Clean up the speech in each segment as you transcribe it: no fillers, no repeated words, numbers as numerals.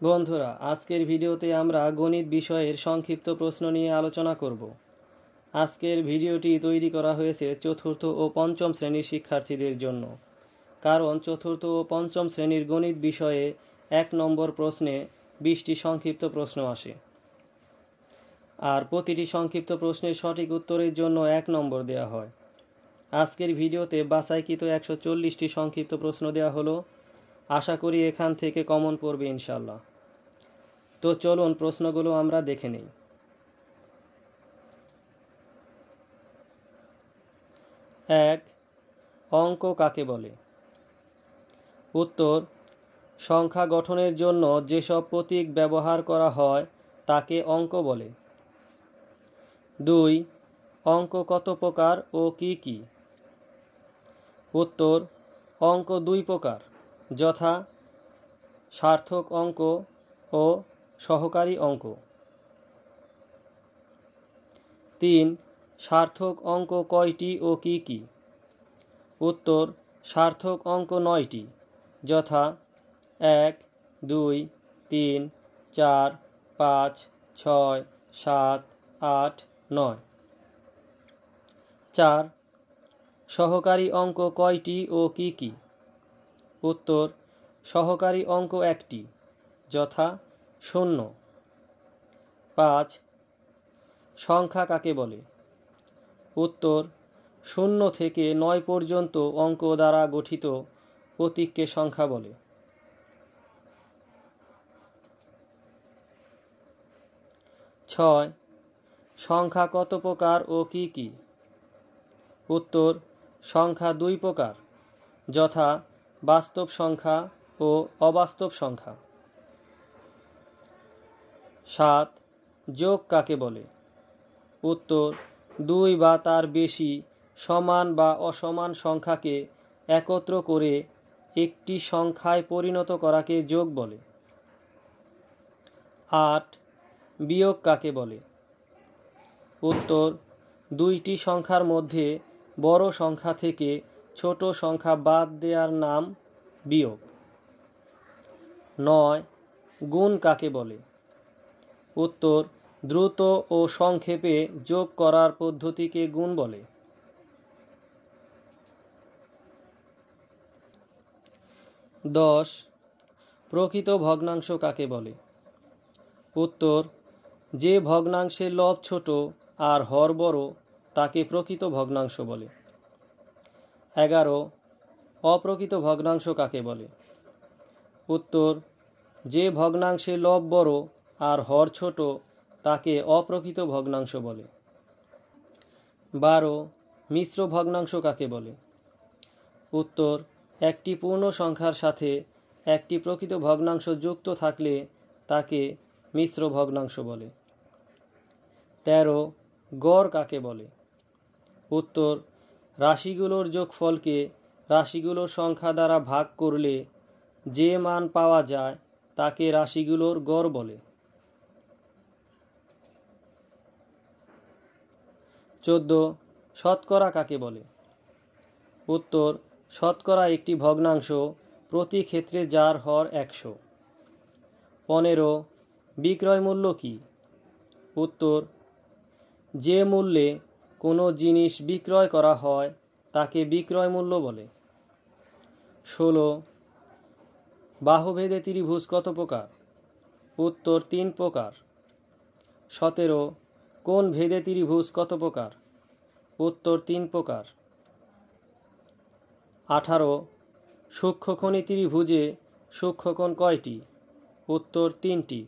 বন্ধুরা, আজকের ভিডিওতে আমরা গণিত বিষয়ের সংক্ষিপ্ত প্রশ্ন নিয়ে আলোচনা করব। আজকের ভিডিওটি তৈরি করা হয়েছে চতুর্থ ও পঞ্চম শ্রেণীর শিক্ষার্থীদের জন্য, কারণ চতুর্থ ও পঞ্চম শ্রেণীর গণিত বিষয়ে 1 নম্বর প্রশ্নে 20টি সংক্ষিপ্ত প্রশ্ন আসে, আর প্রতিটি সংক্ষিপ্ত প্রশ্নের সঠিক উত্তরের জন্য 1 নম্বর দেওয়া হয়। আজকের ভিডিওতে বাছাইকৃত 140টি সংক্ষিপ্ত প্রশ্ন দেওয়া হলো। আশা করি এখান থেকে কমন পড়বে ইনশাল্লাহ। তো চলুন প্রশ্নগুলো আমরা দেখে নেই। 1. অঙ্ক কাকে বলে? উত্তর: সংখ্যা গঠনের জন্য যেসব প্রতীক ব্যবহার করা হয় তাকে অঙ্ক বলে। 2. অঙ্ক কত প্রকার ও কি কি? উত্তর: অঙ্ক 2 প্রকার, যথা সার্থক অঙ্ক ও সহকারী অঙ্ক। 3. সার্থক অঙ্ক কয়টি ও কি কি? উত্তর: সার্থক অঙ্ক 9টি, যথা 1, 2, 3, 4, 5, 6, 7, 8, 9। 4. সহকারী অঙ্ক কয়টি ও কি কি? উত্তর: সহকারী অঙ্ক 1টি, যথা 0। 5. সংখ্যা কাকে বলে? উত্তর: 0 থেকে 9 পর্যন্ত অঙ্ক দ্বারা গঠিত প্রতীককে সংখ্যা বলে। 6. সংখ্যা কত প্রকার ও কি কি? উত্তর: সংখ্যা 2 প্রকার, যথা বাস্তব সংখ্যা ও অবাস্তব সংখ্যা। 7. যোগ কাকে বলে? উত্তর: 2 বা তার বেশি সমান বা অসমান সংখ্যাকে একত্র করে একটি সংখ্যায় পরিণত করাকে যোগ বলে। 8. বিয়োগ কাকে বলে? উত্তর: 2টি সংখ্যার মধ্যে বড় সংখ্যা থেকে ছোট সংখ্যা বাদ দেওয়ার নাম বিয়োগ। 9. গুণ কাকে বলে? উত্তর: দ্রুত ও সংক্ষেপে যোগ করার পদ্ধতিকে গুণ বলে। 10. প্রকৃত ভগ্নাংশ কাকে বলে? উত্তর: যে ভগ্নাংশের লব ছোট আর হর বড় তাকে প্রকৃত ভগ্নাংশ বলে। 11. অপ্রকৃত ভগ্নাংশ কাকে বলে? উত্তর: যে ভগ্নাংশের লব বড় আর হর ছোট তাকে অপ্রকৃত ভগ্নাংশ বলে। 12. মিশ্র ভগ্নাংশ কাকে বলে? উত্তর: একটি পূর্ণ সংখ্যার সাথে একটি প্রকৃত ভগ্নাংশ যুক্ত থাকলে তাকে মিশ্র ভগ্নাংশ বলে। 13. গড় কাকে বলে? উত্তর: রাশিগুলোর যোগফলকে রাশিগুলোর সংখ্যা দ্বারা ভাগ করলে যে মান পাওয়া যায় তাকে রাশিগুলোর গড় বলে। 14. শতকরা কাকে বলে? উত্তর: শতকরা একটি ভগ্নাংশ প্রতি ক্ষেত্রে যার হর 100। 15. বিক্রয় মূল্য কি? উত্তর: যে মূল্যে কোনো জিনিস বিক্রয় করা হয় তাকে বিক্রয় মূল্য বলে। 16. বাহুভেদে ত্রিভুজ কত প্রকার? উত্তর: 3 প্রকার। 17. কোণ ভেদে ত্রিভুজ কত প্রকার? উত্তর: 3 প্রকার। 18. সূক্ষ্মকোণী ত্রিভুজে সূক্ষ্মকোণ কয়টি? উত্তর: 3টি।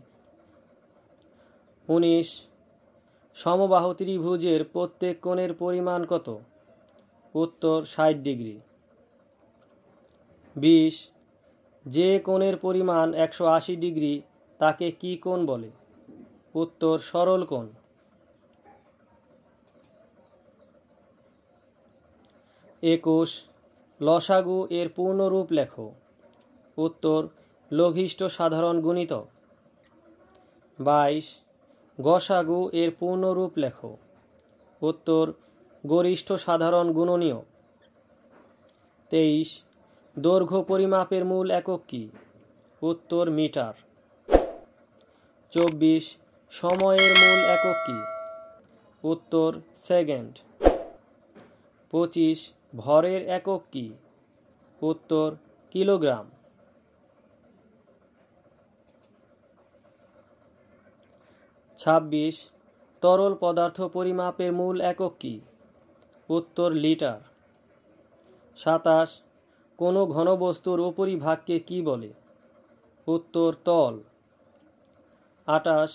19. সমবাহু ত্রিভুজের প্রত্যেক কোণের পরিমাণ কত? উত্তর: 60 ডিগ্রি। 20. যে কোণের পরিমাণ 180 ডিগ্রি তাকে কি কোণ বলে? উত্তর: সরল কোণ। 21. লসাগু এর পূর্ণরূপ লেখো। উত্তর: লঘিষ্ঠ সাধারণ গুণিতক। 22. গসাগু এর পূর্ণরূপ লেখো। উত্তর: গরিষ্ঠ সাধারণ গুণনীয়ক। 23. দৈর্ঘ্য পরিমাপের মূল একক কি? উত্তর: মিটার। 24 সময়ের মূল একক কি? উত্তর সেকেন্ড। 25 ভরের একক কি? উত্তর কিলোগ্রাম। 26 তরল পদার্থ পরিমাপের মূল একক কি? উত্তর লিটার। 27 কোনো ঘনবস্তুর উপরিভাগকে কি বলে? উত্তর তল। 28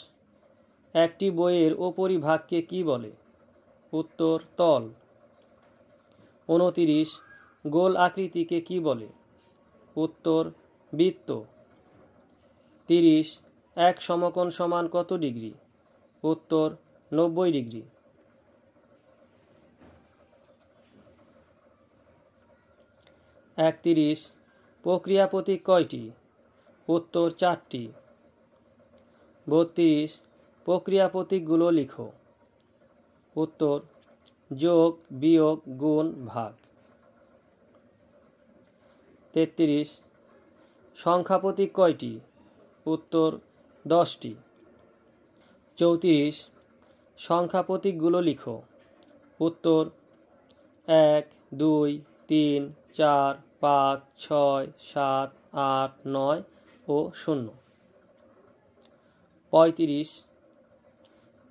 একটি বইয়ের উপরিভাগকে কি বলে? উত্তর তল। 29 গোল আকৃতিকে কি বলে? উত্তর বৃত্ত। 30 এক সমকোণ সমান কত ডিগ্রি? উত্তর 90 ডিগ্রি। 31 প্রক্রিয়া প্রতীক কয়টি? উত্তর 4টি। 32 প্রক্রিয়া প্রতীকগুলো লিখো। উত্তর যোগ, বিয়োগ, গুণ, ভাগ। 33 সংখ্যা প্রতীক কয়টি? উত্তর 10টি। 34 সংখ্যা প্রতীকগুলো লিখো। উত্তর 1, 2, 3, 4, 5, 6, 7, 8, 9 ও 0। 35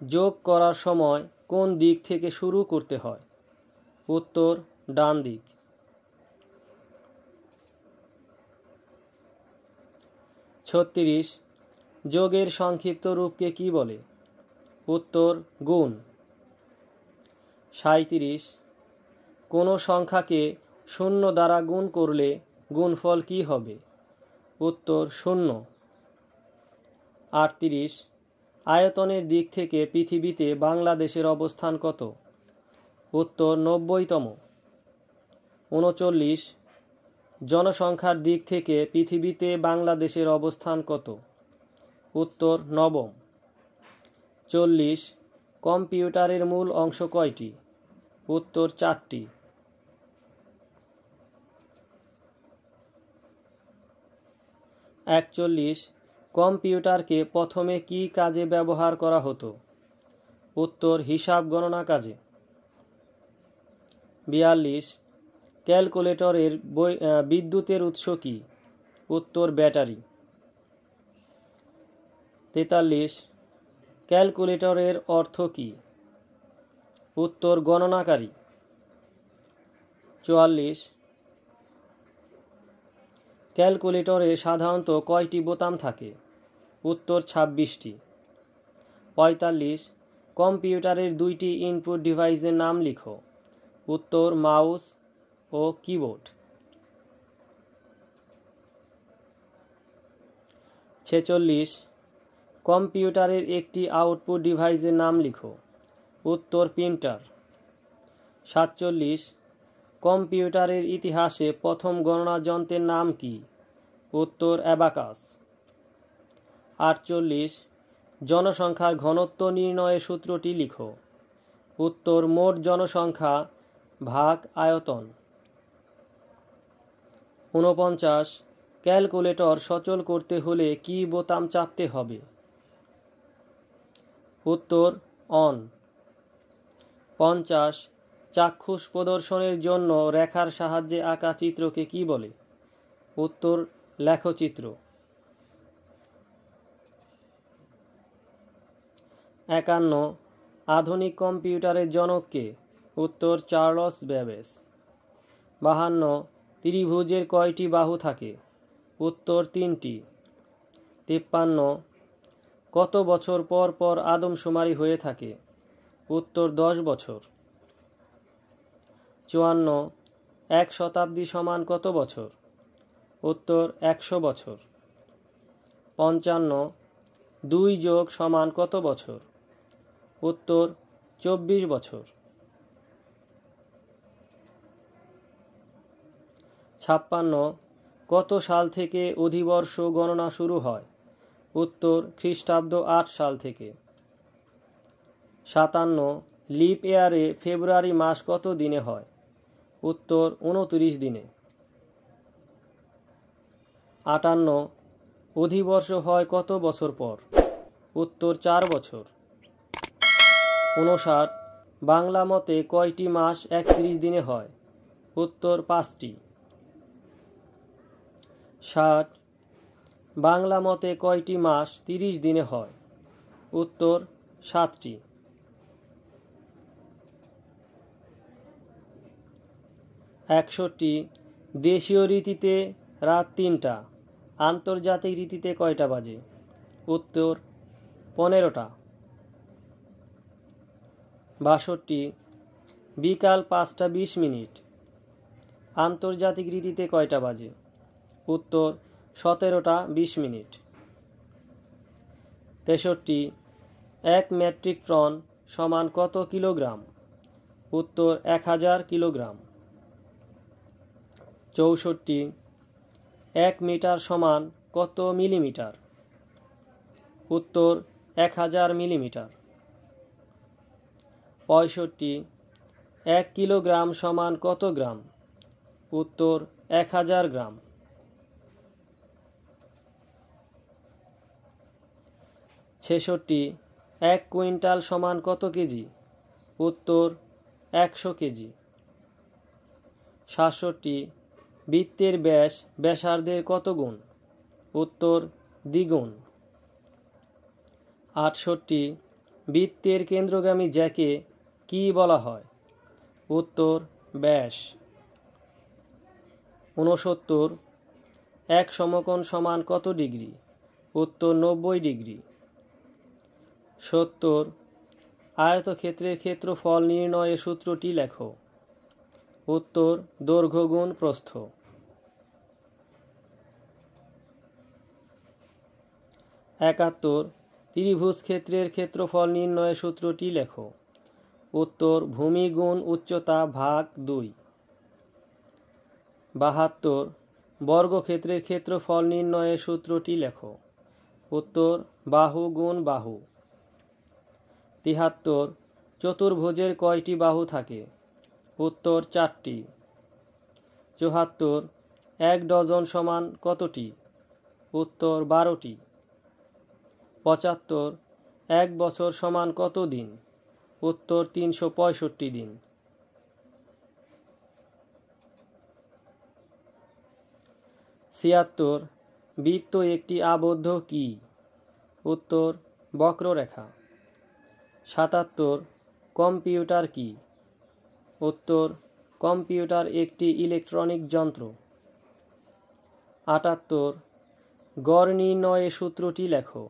যোগ করার সময় কোন দিক থেকে শুরু করতে হয়? উত্তর ডান দিক। 36 যোগের সংক্ষিপ্ত রূপকে কি বলে? উত্তর গুণ। 37 কোনো সংখ্যাকে 0 দ্বারা গুণ করলে গুণফল কি হবে? উত্তর 0। 38 আয়তনের দিক থেকে পৃথিবীতে বাংলাদেশের অবস্থান কত? উত্তর 90তম। 39 জনসংখ্যার দিক থেকে পৃথিবীতে বাংলাদেশের অবস্থান কত? উত্তর 9ম। 40 কম্পিউটারের মূল অংশ কয়টি? উত্তর 4টি। 41 কম্পিউটারকে প্রথমে কি কাজে ব্যবহার করা হতো? উত্তর হিসাব গণনা কাজে। 42 ক্যালকুলেটরের বিদ্যুতের উৎস কি? উত্তর ব্যাটারি। 43 ক্যালকুলেটরের অর্থ কি? উত্তর গণনাকারী। 44 ক্যালকুলেটরে সাধারণত কয়টি বোতাম থাকে? উত্তর 26টি। 45 কম্পিউটারের 2টি ইনপুট ডিভাইসের নাম লিখো। উত্তর মাউস ও কিবোর্ড। 46 কম্পিউটারের একটি আউটপুট ডিভাইসের নাম লিখো। উত্তর প্রিন্টার। 47 কম্পিউটারের ইতিহাসে প্রথম গণনা যন্ত্রের নাম কি? উত্তর অ্যাবাকাস। 48 জনসংখ্যার ঘনত্ব নির্ণয়ের সূত্রটি লিখো। উত্তর মোট জনসংখ্যা ভাগ আয়তন। 49 ক্যালকুলেটর সচল করতে হলে কি বোতাম চাপতে হবে? উত্তর অন। 50 চাক্ষুষ প্রদর্শনের জন্য রেখার সাহায্যে আঁকা চিত্রকে কি বলে? উত্তর লেখচিত্র। 51 আধুনিক কম্পিউটারের জনক কে? উত্তর চার্লস ব্যাবেজ। 52 ত্রিভুজের কয়টি বাহু থাকে? উত্তর 3টি। 53 কত বছর পর পর আদমশুমারি হয়ে থাকে? উত্তর 10 বছর। 54 এক শতাব্দী সমান কত বছর? উত্তর 100 বছর। 55 2 যোগ সমান কত বছর? উত্তর 24 বছর। 56 কত সাল থেকে অধিবর্ষ গণনা শুরু হয়? উত্তর খ্রিস্টাব্দ 8 সাল থেকে। 57 লিপ ইয়ারে ফেব্রুয়ারি মাস কত দিনে হয়? উত্তর 29 দিনে। 58 অধিবর্ষ হয় কত বছর পর? উত্তর 4 বছর। 59 বাংলা মতে কয়টি মাস 31 দিনে হয়? উত্তর 5টি। 60 বাংলা মতে কয়টি মাস 30 দিনে হয়? উত্তর 7টি। 61 দেশীয় রীতিতে রাত 3টা, আন্তর্জাতিক রীতিতে কয়টা বাজে? উত্তর 15টা। 62 বিকাল 5টা 20 মিনিট, আন্তর্জাতিক রীতিতে কয়টা বাজে? উত্তর 17টা 20 মিনিট। 63 1 মেট্রিক টন সমান কত কিলোগ্রাম? উত্তর 1000 কিলোগ্রাম। 64 1 মিটার সমান কত মিলিমিটার? উত্তর 1000 মিলিমিটার। 65 1 কিলোগ্রাম সমান কত গ্রাম? উত্তর 1000 গ্রাম। 66 1 কুইন্টাল সমান কত কেজি? উত্তর 100 কেজি। 67 বৃত্তের ব্যাস ব্যাসার্ধের কত গুণ? উত্তর দ্বিগুণ। 68 বৃত্তের কেন্দ্রগামী জ্যাকে কি বলা হয়? উত্তর ব্যাস। 69 1 সমকোণ সমান কত ডিগ্রি? উত্তর 90 ডিগ্রি। 70 আয়তক্ষেত্রের ক্ষেত্রফল নির্ণয়ের সূত্রটি লেখো। উত্তর দৈর্ঘ্য গুণ প্রস্থ। 71 ত্রিভুজ ক্ষেত্রের ক্ষেত্রফল নির্ণয়ের সূত্রটি লেখো। উত্তর ভূমি গুণ উচ্চতা ভাগ 2। 72 বর্গক্ষেত্রের ক্ষেত্রফল নির্ণয়ের সূত্রটি লেখো। উত্তর বাহু গুণ বাহু। 73 চতুর্ভুজের কয়টি বাহু থাকে? উত্তর 4টি। 74 1 ডজন সমান কতটি? উত্তর 12টি। 75 1 বছর সমান কত দিন? উত্তর 365 দিন। 76 বৃত্ত একটি আবদ্ধ কি? উত্তর বক্ররেখা। 77 কম্পিউটার কি? উত্তর কম্পিউটার একটি ইলেকট্রনিক যন্ত্র। 78 গড় নির্ণয়ের সূত্রটি লেখো।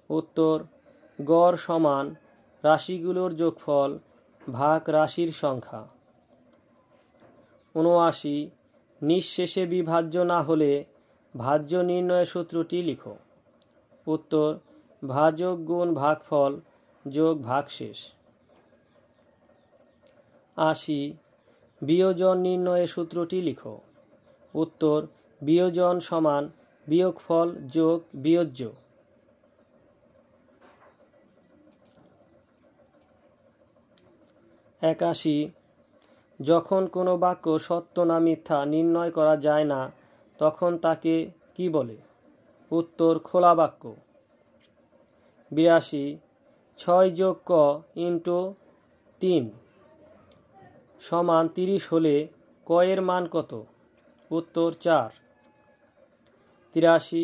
উত্তর গড় সমান রাশিগুলোর যোগফল ভাগ রাশির সংখ্যা। 79 নিঃশেষে বিভাজ্য না হলে ভাজ্য নির্ণয়ের সূত্রটি লিখো। উত্তর ভাজক গুণ ভাগফল যোগ ভাগশেষ। 80 বিয়োজন নির্ণয়ের সূত্রটি লিখো। উত্তর বিয়োজন সমান বিয়োগফল যোগ বিয়োজ্য। 81 যখন কোনো বাক্য সত্য না মিথ্যা নির্ণয় করা যায় না তখন তাকে কি বলে? উত্তর খোলা বাক্য। 82 6 যোগ ক ইন্টু 3 সমান 30 হলে ক এর মান কত? উত্তর 4। 83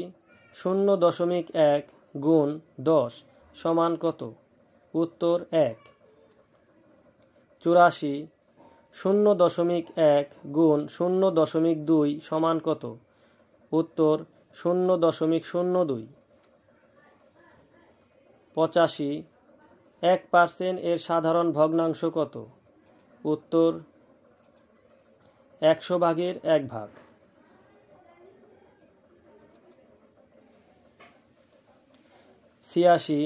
0.1 গুণ 10 সমান কত? উত্তর 1। 84 0.1 গুণ 0.2 সমান কত? উত্তর 0.02। 85 1% এর সাধারণ ভগ্নাংশ কত? উত্তর 100 ভাগের 1 ভাগ। 86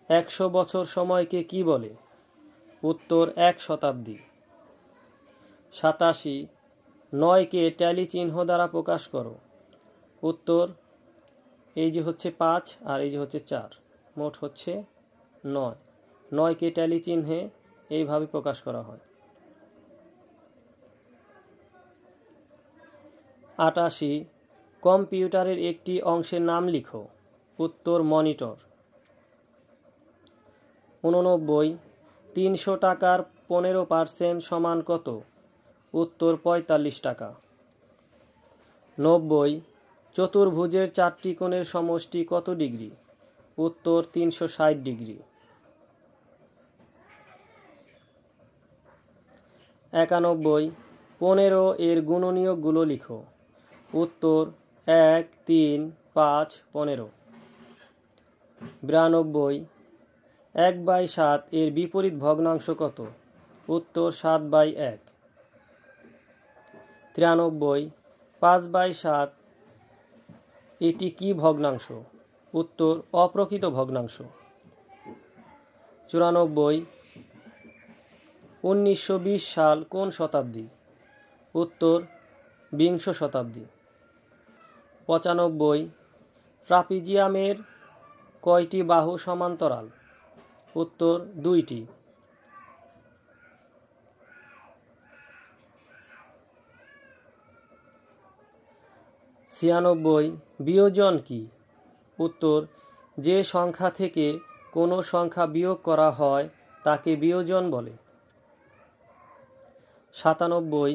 100 বছর সময়কে কি বলে? উত্তর 1 শতাব্দী। 87 9কে ট্যালি চিহ্ন দ্বারা প্রকাশ করো। উত্তর এই যে হচ্ছে 5 আর এই যে হচ্ছে 4, মোট হচ্ছে 9। 9কে ট্যালি চিহ্নে এইভাবে প্রকাশ করা হয়। 88 কম্পিউটারের একটি অংশের নাম লিখো। উত্তর মনিটর। 89, 300 টাকার 15% সমান কত? উত্তর 45 টাকা। 90, চতুর্ভুজের 4টি কোণের সমষ্টি কত ডিগ্রি? উত্তর 360 ডিগ্রি। 91, 15 এর গুণনীয়কগুলো লিখো। উত্তর 1, 3, 5, 15। 92, 1/7 এর বিপরীত ভগ্নাংশ কত? উত্তর 7/1। 93, 5/7 এটি কি ভগ্নাংশ? উত্তর অপ্রকৃত ভগ্নাংশ। 94, 1920 সাল কোন শতাব্দী? উত্তর বিংশ শতাব্দী। 95, ট্রাপিজিয়ামের কয়টি বাহু সমান্তরাল? উত্তর 2টি। 96, বিয়োজন কি? উত্তর যে সংখ্যা থেকে কোনো সংখ্যা বিয়োগ করা হয় তাকে বিয়োজন বলে। 97,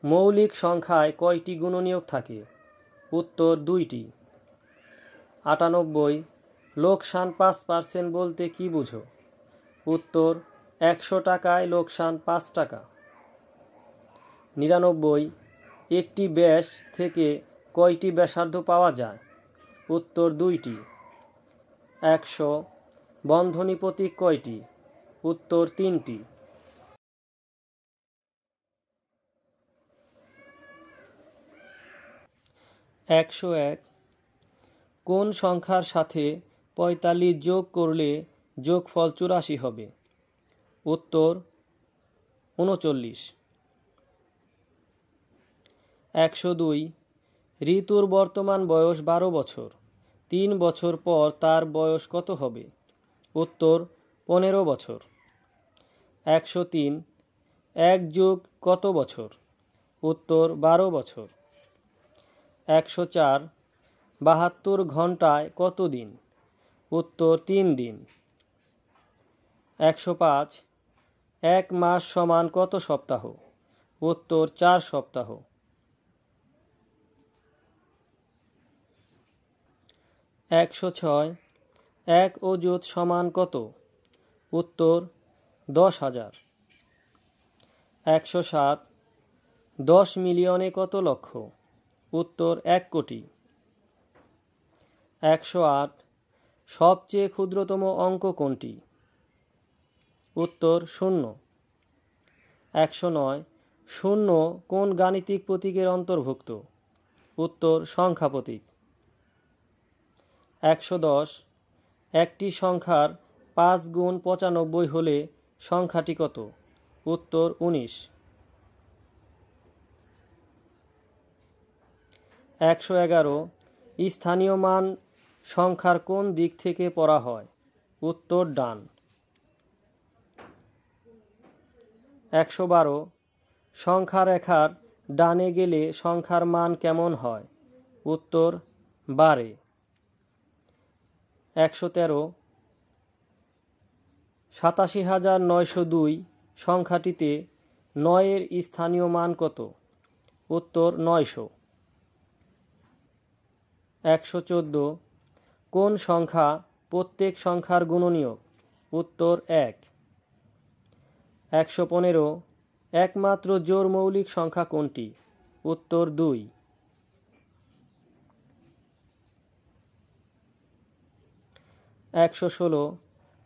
মৌলিক সংখ্যায় কয়টি গুণনীয়ক থাকে? উত্তর 2টি। 98, লোকসান 5% বলতে কি বুঝো? উত্তর 100 টাকায় লোকসান 5 টাকা। 99, একটি ব্যাস থেকে কয়টি ব্যাসার্ধ পাওয়া যায়? উত্তর 2টি। 100, বন্ধনী প্রতীক কয়টি? উত্তর 3টি। 101, কোন সংখ্যার সাথে 45 যোগ করলে যোগফল 84 হবে? উত্তর 39। 102, ঋতুর বর্তমান বয়স 12 বছর। 3 বছর পর তার বয়স কত হবে? উত্তর 15 বছর। 103, 1 যোগ কত বছর? উত্তর 12 বছর। 104, 72 ঘন্টায় কত দিন? উত্তর 3 দিন। 105, 1 মাস সমান কত সপ্তাহ? উত্তর 4 সপ্তাহ। 106, 1 অযুত সমান কত? উত্তর 10,000। 107, 10 মিলিয়নে কত লক্ষ? উত্তর 1 কোটি। 108, সবচেয়ে ক্ষুদ্রতম অঙ্ক কোনটি? উত্তর 0। 109, 0 কোন গাণিতিক প্রতীকের অন্তর্ভুক্ত? উত্তর সংখ্যা প্রতীক। 110, একটি সংখ্যার 5 গুণ 95 হলে সংখ্যাটি কত? উত্তর 19। 111, স্থানীয় মান সংখ্যার কোন দিক থেকে পড়া হয়? উত্তর ডান। 112, সংখ্যা রেখার ডানে গেলে সংখ্যার মান কেমন হয়? উত্তর বাড়ে। 113, 87,902 সংখ্যাটিতে 9 এর স্থানীয় মান কত? উত্তর 900। 114, কোন সংখ্যা প্রত্যেক সংখ্যার গুণনীয়ক? উত্তর 1। 115, একমাত্র জোড় মৌলিক সংখ্যা কোনটি? উত্তর 2। 116,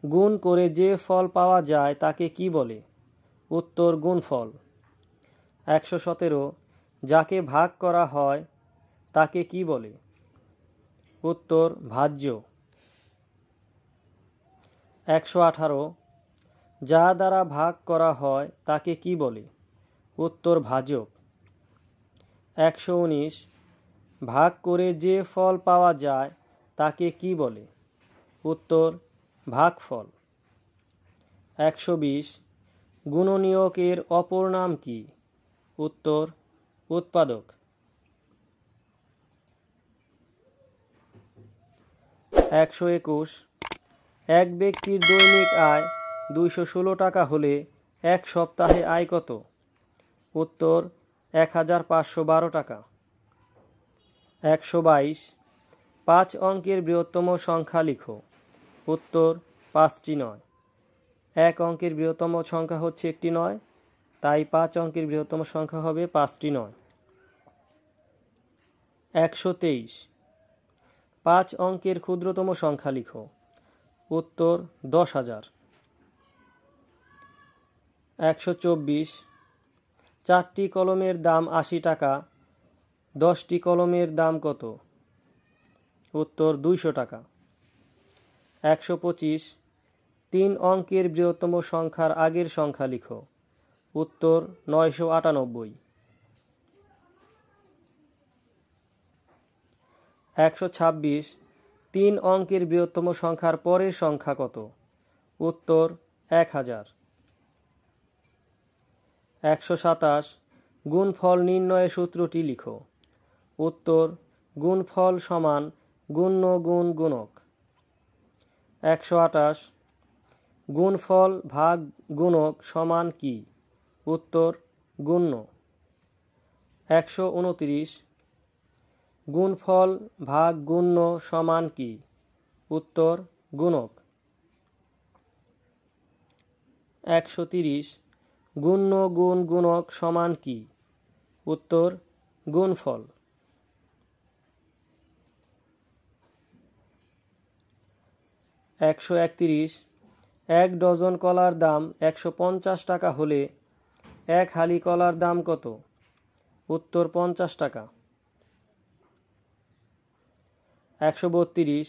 গুণ করে যে ফল পাওয়া যায় তাকে কি বলে? উত্তর গুণফল। 117, যাকে ভাগ করা হয় তাকে কি বলে? উত্তর ভাজ্য। 118, যা দ্বারা ভাগ করা হয় তাকে কি বলে? উত্তর ভাজক। 119, ভাগ করে যে ফল পাওয়া যায় তাকে কি বলে? উত্তর ভাগফল। 120, গুণনীয়কের অপর নাম কি? উত্তর উৎপাদক। 121, এক ব্যক্তির দৈনিক আয় 216 টাকা হলে এক সপ্তাহে আয় কত? উত্তর 1512 টাকা। 122 5 অঙ্কের বৃহত্তম সংখ্যা লিখো। উত্তর 5টি নয়। 1 অঙ্কের বৃহত্তম সংখ্যা হচ্ছে একটি নয়, তাই 5 অঙ্কের বৃহত্তম সংখ্যা হবে 5টি নয়। 123 5 অঙ্কের ক্ষুদ্রতম সংখ্যা লিখো। উত্তর 10,000। 124 4টি কলমের দাম 80 টাকা, 10টি কলমের দাম কত? উত্তর 200 টাকা। 125 3 অঙ্কের বৃহত্তম সংখ্যার আগের সংখ্যা লিখো। উত্তর 998। 126 3 অঙ্কের বৃহত্তম সংখ্যার পরের সংখ্যা কত? উত্তর 1000। 127 গুণফল নির্ণয়ের সূত্রটি লিখো। উত্তর গুণফল সমান গুণ্য গুণ গুণক। 128 গুণফল ভাগ গুণক সমান কি? উত্তর গুণ্য। 129 গুণফল ভাগ গুণ্য সমান কি? উত্তর গুণক। 130 গুণ্য গুণ গুণক সমান কি? উত্তর গুণফল। 131 1 ডজন কলার দাম 150 টাকা হলে 1 হালি কলার দাম কত? উত্তর 50 টাকা। 132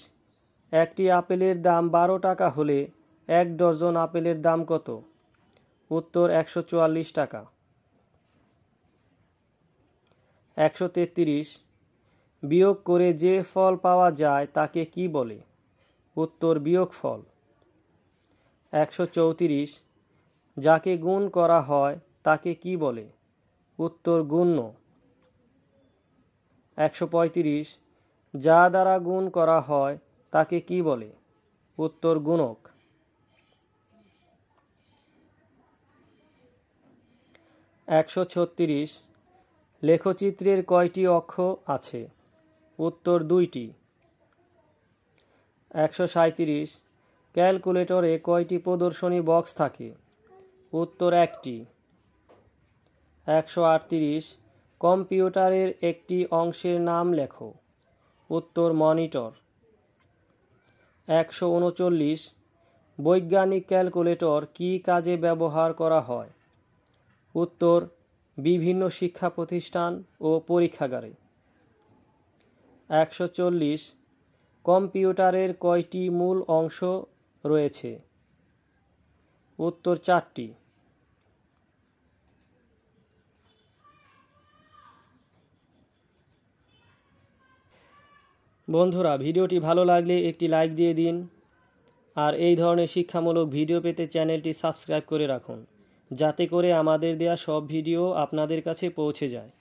একটি আপেলের দাম 12 টাকা হলে 1 ডজন আপেলের দাম কত? উত্তর 144 টাকা। 133 বিয়োগ করে যে ফল পাওয়া যায় তাকে কি বলে? উত্তর বিয়োগফল। 134 যাকে গুণ করা হয় তাকে কি বলে? উত্তর গুণ্য। 135 যা দ্বারা গুণ করা হয় তাকে কি বলে? উত্তর গুণক। 136 লেখচিত্রের কয়টি অক্ষ আছে? উত্তর 2টি। 137 ক্যালকুলেটরে কয়টি প্রদর্শনী বক্স থাকে? উত্তর 1টি। 138 কম্পিউটারের একটি অংশের নাম লেখো। উত্তর মনিটর। 139 বৈজ্ঞানিক ক্যালকুলেটর কী কাজে ব্যবহার করা হয়? উত্তর বিভিন্ন শিক্ষা প্রতিষ্ঠান ও পরীক্ষাগারে। 140 কম্পিউটারের কয়টি মূল অংশ রয়েছে? উত্তর 4টি। বন্ধুরা, ভিডিওটি ভালো লাগলে একটি লাইক দিয়ে দিন, আর এই ধরনের শিক্ষামূলক ভিডিও পেতে চ্যানেলটি সাবস্ক্রাইব করে রাখুন, যাতে করে আমাদের দেয়া সব ভিডিও আপনাদের কাছে পৌঁছে যায়।